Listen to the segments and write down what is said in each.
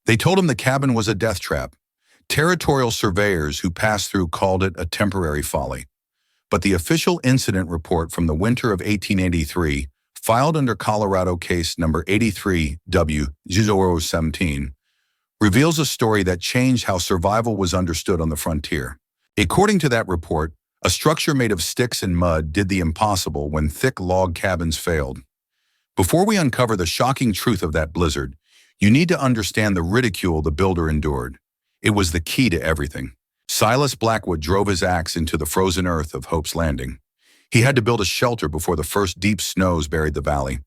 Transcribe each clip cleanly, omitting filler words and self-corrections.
They told him the cabin was a death trap. Territorial surveyors who passed through called it a temporary folly. But the official incident report from the winter of 1883, filed under Colorado case number 83W-017, reveals a story that changed how survival was understood on the frontier. According to that report, a structure made of sticks and mud did the impossible when thick log cabins failed. Before we uncover the shocking truth of that blizzard, you need to understand the ridicule the builder endured. It was the key to everything. Silas Blackwood drove his axe into the frozen earth of Hope's Landing. He had to build a shelter before the first deep snows buried the valley.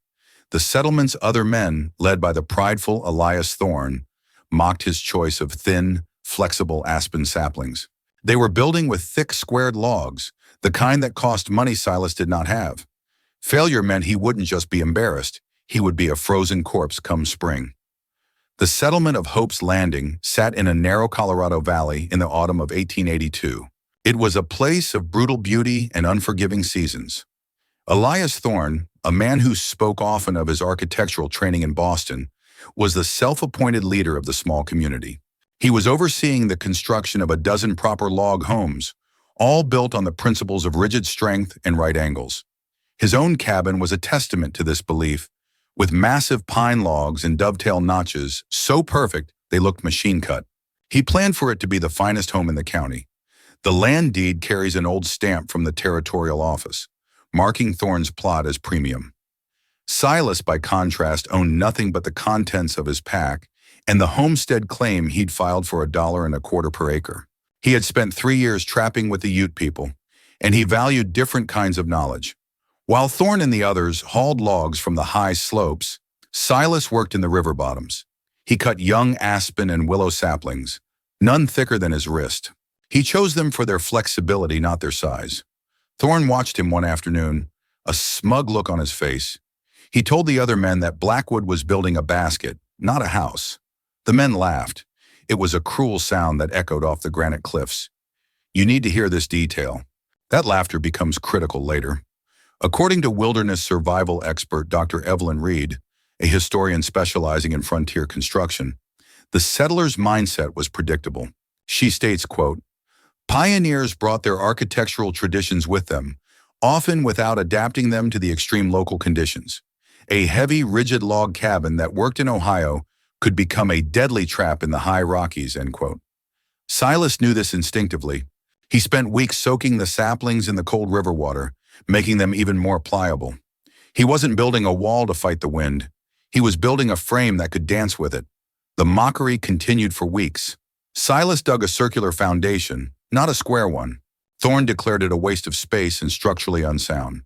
The settlement's other men, led by the prideful Elias Thorne, mocked his choice of thin, flexible aspen saplings. They were building with thick, squared logs, the kind that cost money Silas did not have. Failure meant he wouldn't just be embarrassed, he would be a frozen corpse come spring. The settlement of Hope's Landing sat in a narrow Colorado valley in the autumn of 1882. It was a place of brutal beauty and unforgiving seasons. Elias Thorne, a man who spoke often of his architectural training in Boston, was the self-appointed leader of the small community. He was overseeing the construction of a dozen proper log homes, all built on the principles of rigid strength and right angles. His own cabin was a testament to this belief, with massive pine logs and dovetail notches so perfect they looked machine-cut. He planned for it to be the finest home in the county. The land deed carries an old stamp from the territorial office, marking Thorne's plot as premium. Silas, by contrast, owned nothing but the contents of his pack and the homestead claim he'd filed for $1.25 per acre. He had spent 3 years trapping with the Ute people, and he valued different kinds of knowledge. While Thorne and the others hauled logs from the high slopes, Silas worked in the river bottoms. He cut young aspen and willow saplings, none thicker than his wrist. He chose them for their flexibility, not their size. Thorne watched him one afternoon, a smug look on his face. He told the other men that Blackwood was building a basket, not a house. The men laughed. It was a cruel sound that echoed off the granite cliffs. You need to hear this detail. That laughter becomes critical later. According to wilderness survival expert Dr. Evelyn Reed, a historian specializing in frontier construction, the settlers' mindset was predictable. She states, quote, "Pioneers brought their architectural traditions with them, often without adapting them to the extreme local conditions. A heavy, rigid log cabin that worked in Ohio could become a deadly trap in the high Rockies," end quote. Silas knew this instinctively. He spent weeks soaking the saplings in the cold river water, making them even more pliable. He wasn't building a wall to fight the wind. He was building a frame that could dance with it. The mockery continued for weeks. Silas dug a circular foundation, not a square one. Thorne declared it a waste of space and structurally unsound.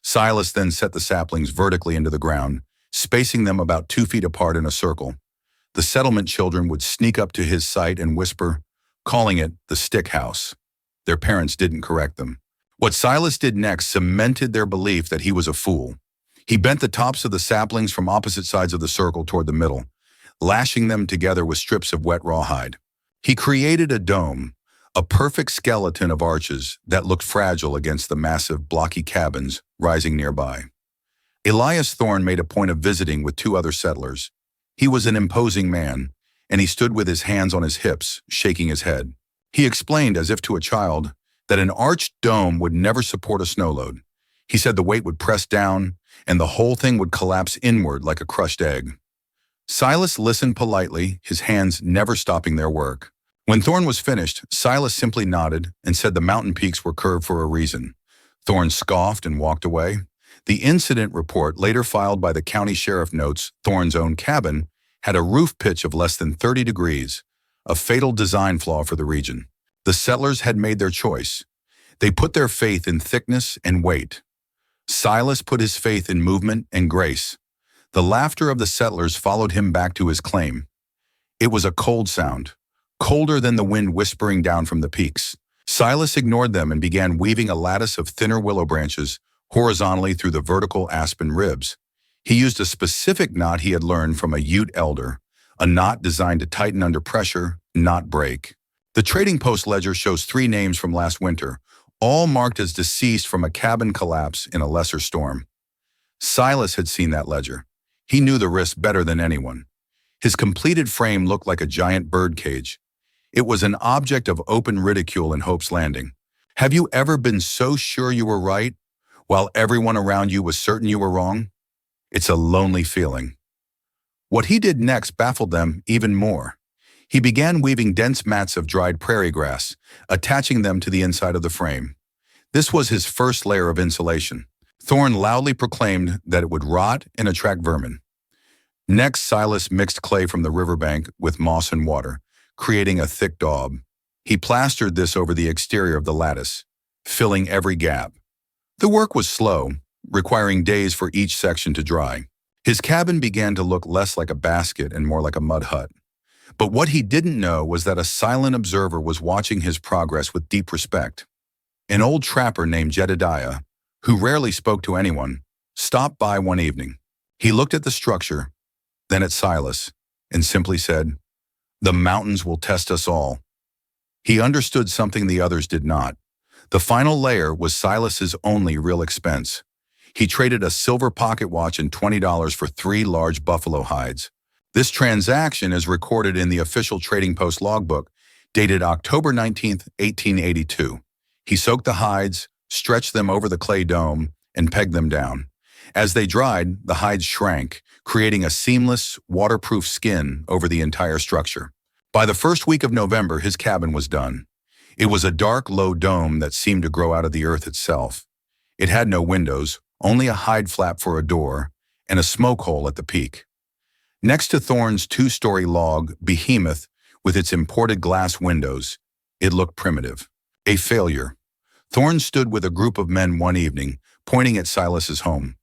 Silas then set the saplings vertically into the ground, spacing them about 2 feet apart in a circle. The settlement children would sneak up to his site and whisper, calling it the stick house. Their parents didn't correct them. What Silas did next cemented their belief that he was a fool. He bent the tops of the saplings from opposite sides of the circle toward the middle, lashing them together with strips of wet rawhide. He created a dome, a perfect skeleton of arches that looked fragile against the massive, blocky cabins rising nearby. Elias Thorne made a point of visiting with 2 other settlers. He was an imposing man, and he stood with his hands on his hips, shaking his head. He explained, as if to a child, that an arched dome would never support a snow load. He said the weight would press down, and the whole thing would collapse inward like a crushed egg. Silas listened politely, his hands never stopping their work. When Thorne was finished, Silas simply nodded and said the mountain peaks were curved for a reason. Thorne scoffed and walked away. The incident report, later filed by the county sheriff, notes Thorne's own cabin had a roof pitch of less than 30 degrees, a fatal design flaw for the region. The settlers had made their choice. They put their faith in thickness and weight. Silas put his faith in movement and grace. The laughter of the settlers followed him back to his claim. It was a cold sound, colder than the wind whispering down from the peaks. Silas ignored them and began weaving a lattice of thinner willow branches horizontally through the vertical aspen ribs. He used a specific knot he had learned from a Ute elder, a knot designed to tighten under pressure, not break. The Trading Post ledger shows 3 names from last winter, all marked as deceased from a cabin collapse in a lesser storm. Silas had seen that ledger. He knew the risk better than anyone. His completed frame looked like a giant birdcage. It was an object of open ridicule in Hope's Landing. Have you ever been so sure you were right, while everyone around you was certain you were wrong? It's a lonely feeling. What he did next baffled them even more. He began weaving dense mats of dried prairie grass, attaching them to the inside of the frame. This was his first layer of insulation. Thorne loudly proclaimed that it would rot and attract vermin. Next, Silas mixed clay from the riverbank with moss and water, creating a thick daub. He plastered this over the exterior of the lattice, filling every gap. The work was slow, requiring days for each section to dry. His cabin began to look less like a basket and more like a mud hut. But what he didn't know was that a silent observer was watching his progress with deep respect. An old trapper named Jedediah, who rarely spoke to anyone, stopped by one evening. He looked at the structure, then at Silas, and simply said, "The mountains will test us all." He understood something the others did not. The final layer was Silas's only real expense. He traded a silver pocket watch and $20 for 3 large buffalo hides. This transaction is recorded in the official Trading Post logbook, dated October 19, 1882. He soaked the hides, stretched them over the clay dome, and pegged them down. As they dried, the hides shrank, creating a seamless, waterproof skin over the entire structure. By the first week of November, his cabin was done. It was a dark, low dome that seemed to grow out of the earth itself. It had no windows, only a hide flap for a door, and a smoke hole at the peak. Next to Thorne's 2-story log behemoth with its imported glass windows, it looked primitive. A failure. Thorne stood with a group of men one evening, pointing at Silas's home.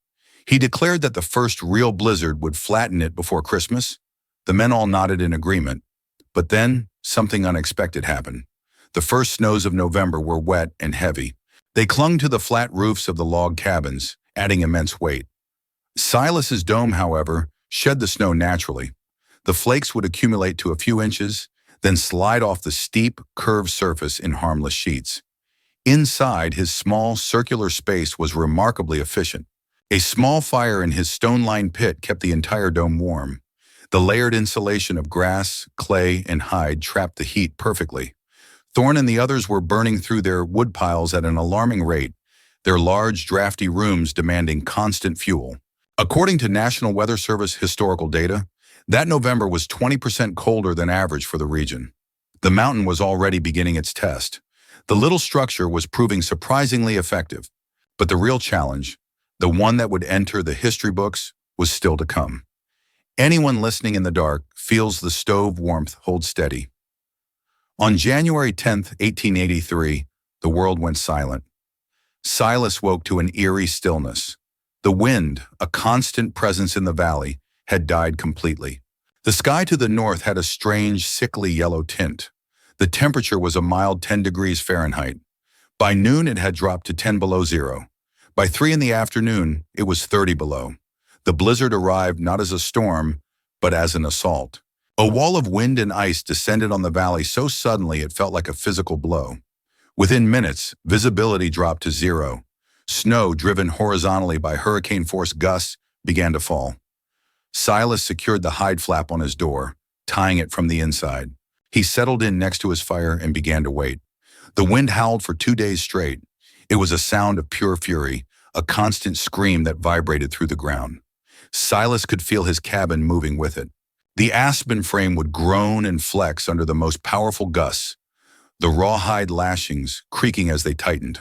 He declared that the first real blizzard would flatten it before Christmas. The men all nodded in agreement. But then, something unexpected happened. The first snows of November were wet and heavy. They clung to the flat roofs of the log cabins, adding immense weight. Silas's dome, however, shed the snow naturally. The flakes would accumulate to a few inches, then slide off the steep, curved surface in harmless sheets. Inside, his small, circular space was remarkably efficient. A small fire in his stone-lined pit kept the entire dome warm. The layered insulation of grass, clay, and hide trapped the heat perfectly. Thorne and the others were burning through their wood piles at an alarming rate, their large, drafty rooms demanding constant fuel. According to National Weather Service historical data, that November was 20% colder than average for the region. The mountain was already beginning its test. The little structure was proving surprisingly effective. But the real challenge, the one that would enter the history books, was still to come. Anyone listening in the dark feels the stove warmth hold steady. On January 10, 1883, the world went silent. Silas woke to an eerie stillness. The wind, a constant presence in the valley, had died completely. The sky to the north had a strange, sickly yellow tint. The temperature was a mild 10 degrees Fahrenheit. By noon, it had dropped to 10 below zero. By 3 in the afternoon, it was 30 below. The blizzard arrived not as a storm, but as an assault. A wall of wind and ice descended on the valley so suddenly it felt like a physical blow. Within minutes, visibility dropped to zero. Snow, driven horizontally by hurricane-force gusts, began to fall. Silas secured the hide flap on his door, tying it from the inside. He settled in next to his fire and began to wait. The wind howled for 2 days straight. It was a sound of pure fury, a constant scream that vibrated through the ground. Silas could feel his cabin moving with it. The aspen frame would groan and flex under the most powerful gusts, the rawhide lashings creaking as they tightened.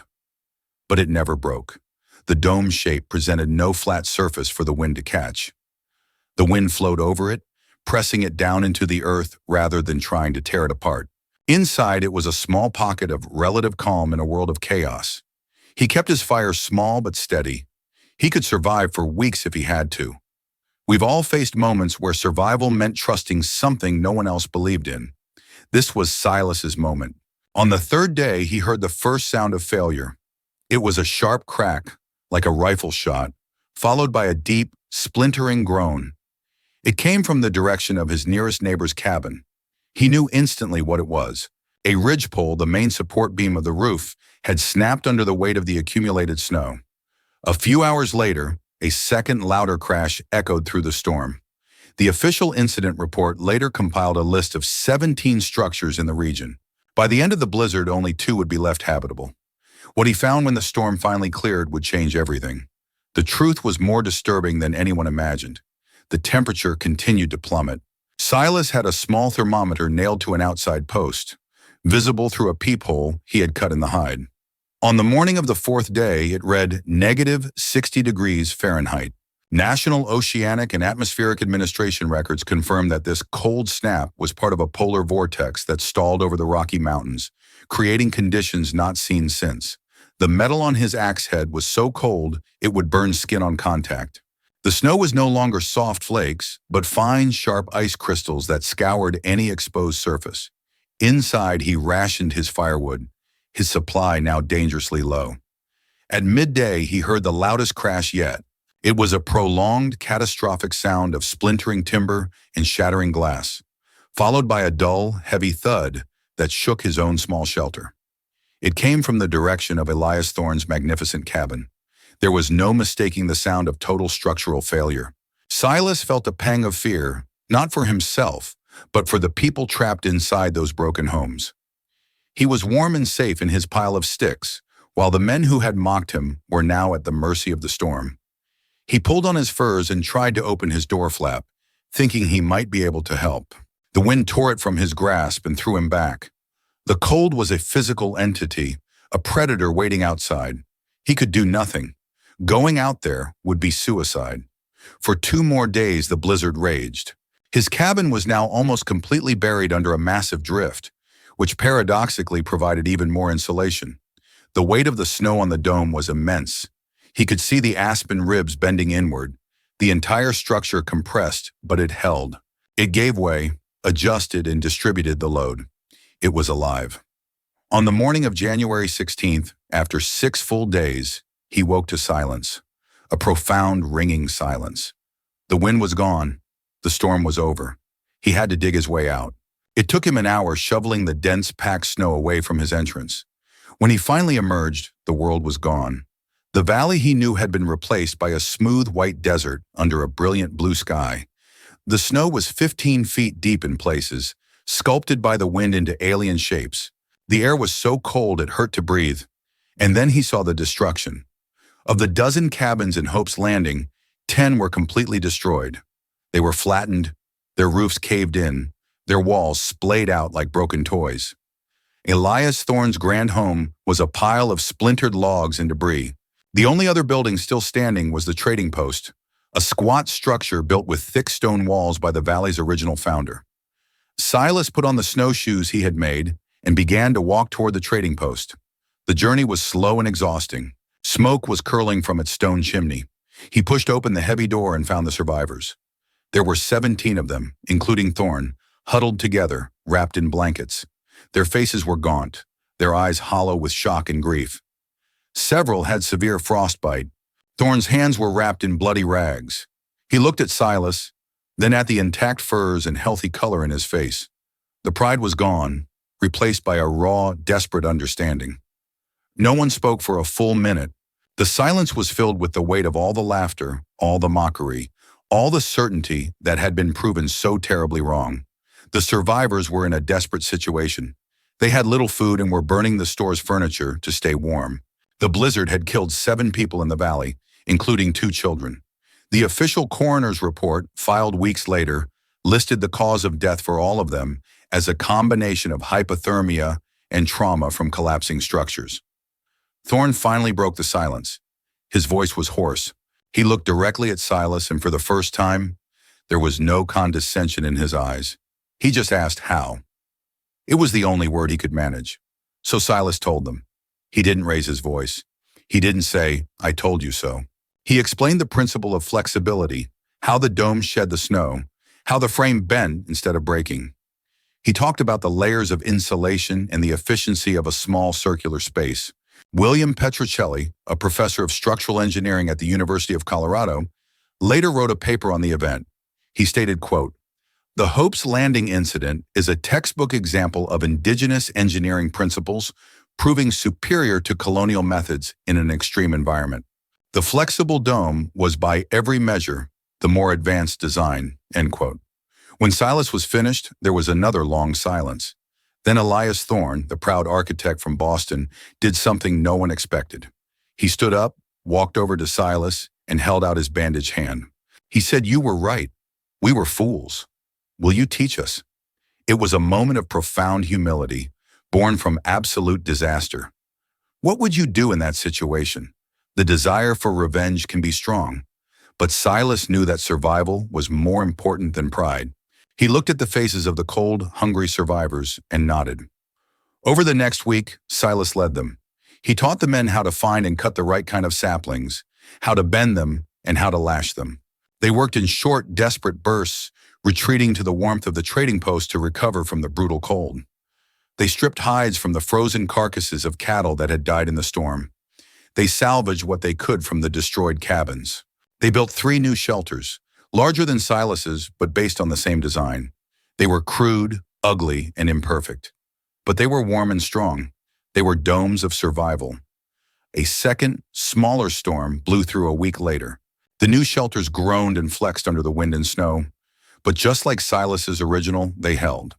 But it never broke. The dome shape presented no flat surface for the wind to catch. The wind flowed over it, pressing it down into the earth rather than trying to tear it apart. Inside, it was a small pocket of relative calm in a world of chaos. He kept his fire small but steady. He could survive for weeks if he had to. We've all faced moments where survival meant trusting something no one else believed in. This was Silas's moment. On the 3rd day, he heard the first sound of failure. It was a sharp crack, like a rifle shot, followed by a deep, splintering groan. It came from the direction of his nearest neighbor's cabin. He knew instantly what it was. A ridgepole, the main support beam of the roof, had snapped under the weight of the accumulated snow. A few hours later, a second louder crash echoed through the storm. The official incident report later compiled a list of 17 structures in the region. By the end of the blizzard, only 2 would be left habitable. What he found when the storm finally cleared would change everything. The truth was more disturbing than anyone imagined. The temperature continued to plummet. Silas had a small thermometer nailed to an outside post, visible through a peephole he had cut in the hide. On the morning of the 4th day, it read -60 degrees Fahrenheit. National Oceanic and Atmospheric Administration records confirmed that this cold snap was part of a polar vortex that stalled over the Rocky Mountains, creating conditions not seen since. The metal on his axe head was so cold it would burn skin on contact. The snow was no longer soft flakes, but fine, sharp ice crystals that scoured any exposed surface. Inside, he rationed his firewood, his supply now dangerously low. At midday, he heard the loudest crash yet. It was a prolonged, catastrophic sound of splintering timber and shattering glass, followed by a dull, heavy thud that shook his own small shelter. It came from the direction of Elias Thorne's magnificent cabin. There was no mistaking the sound of total structural failure. Silas felt a pang of fear, not for himself, but for the people trapped inside those broken homes. He was warm and safe in his pile of sticks, while the men who had mocked him were now at the mercy of the storm. He pulled on his furs and tried to open his door flap, thinking he might be able to help. The wind tore it from his grasp and threw him back. The cold was a physical entity, a predator waiting outside. He could do nothing. Going out there would be suicide. For 2 more days, the blizzard raged. His cabin was now almost completely buried under a massive drift, which paradoxically provided even more insulation. The weight of the snow on the dome was immense. He could see the aspen ribs bending inward. The entire structure compressed, but it held. It gave way, adjusted, and distributed the load. It was alive. On the morning of January 16th, after 6 full days, he woke to silence, a profound, ringing silence. The wind was gone. The storm was over. He had to dig his way out. It took him an hour shoveling the dense, packed snow away from his entrance. When he finally emerged, the world was gone. The valley he knew had been replaced by a smooth white desert under a brilliant blue sky. The snow was 15 feet deep in places, sculpted by the wind into alien shapes. The air was so cold it hurt to breathe. And then he saw the destruction. Of the dozen cabins in Hope's Landing, 10 were completely destroyed. They were flattened, their roofs caved in, their walls splayed out like broken toys. Elias Thorne's grand home was a pile of splintered logs and debris. The only other building still standing was the trading post, a squat structure built with thick stone walls by the valley's original founder. Silas put on the snowshoes he had made and began to walk toward the trading post. The journey was slow and exhausting. Smoke was curling from its stone chimney. He pushed open the heavy door and found the survivors. There were 17 of them, including Thorne, huddled together, wrapped in blankets. Their faces were gaunt, their eyes hollow with shock and grief. Several had severe frostbite. Thorne's hands were wrapped in bloody rags. He looked at Silas, then at the intact furs and healthy color in his face. The pride was gone, replaced by a raw, desperate understanding. No one spoke for a full minute. The silence was filled with the weight of all the laughter, all the mockery, all the certainty that had been proven so terribly wrong. The survivors were in a desperate situation. They had little food and were burning the store's furniture to stay warm. The blizzard had killed 7 people in the valley, including 2 children. The official coroner's report, filed weeks later, listed the cause of death for all of them as a combination of hypothermia and trauma from collapsing structures. Thorne finally broke the silence. His voice was hoarse. He looked directly at Silas, and for the first time, there was no condescension in his eyes. He just asked how. It was the only word he could manage. So Silas told them. He didn't raise his voice. He didn't say, "I told you so." He explained the principle of flexibility, how the dome shed the snow, how the frame bent instead of breaking. He talked about the layers of insulation and the efficiency of a small circular space. William Petrocelli, a professor of structural engineering at the University of Colorado, later wrote a paper on the event. He stated, quote, "The Hope's Landing incident is a textbook example of indigenous engineering principles proving superior to colonial methods in an extreme environment. The flexible dome was by every measure the more advanced design, end quote. When Silas was finished, there was another long silence. Then Elias Thorne, the proud architect from Boston, did something no one expected. He stood up, walked over to Silas, and held out his bandaged hand. He said, "You were right. We were fools. Will you teach us?" It was a moment of profound humility, born from absolute disaster. What would you do in that situation? The desire for revenge can be strong, but Silas knew that survival was more important than pride. He looked at the faces of the cold, hungry survivors and nodded. Over the next week, Silas led them. He taught the men how to find and cut the right kind of saplings, how to bend them, and how to lash them. They worked in short, desperate bursts, retreating to the warmth of the trading post to recover from the brutal cold. They stripped hides from the frozen carcasses of cattle that had died in the storm. They salvaged what they could from the destroyed cabins. They built 3 new shelters, larger than Silas's, but based on the same design. They were crude, ugly, and imperfect. But they were warm and strong. They were domes of survival. A second, smaller storm blew through a week later. The new shelters groaned and flexed under the wind and snow. But just like Silas's original, they held.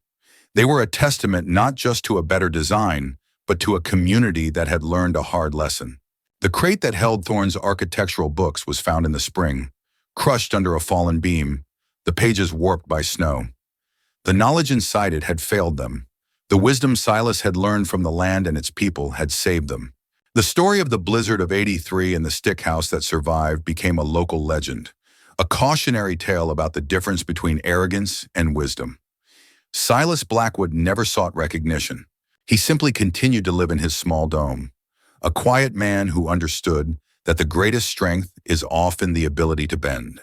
They were a testament not just to a better design, but to a community that had learned a hard lesson. The crate that held Thorne's architectural books was found in the spring, crushed under a fallen beam, the pages warped by snow. The knowledge inside it had failed them. The wisdom Silas had learned from the land and its people had saved them. The story of the blizzard of '83 and the stick house that survived became a local legend, a cautionary tale about the difference between arrogance and wisdom. Silas Blackwood never sought recognition. He simply continued to live in his small dome, a quiet man who understood that the greatest strength is often the ability to bend.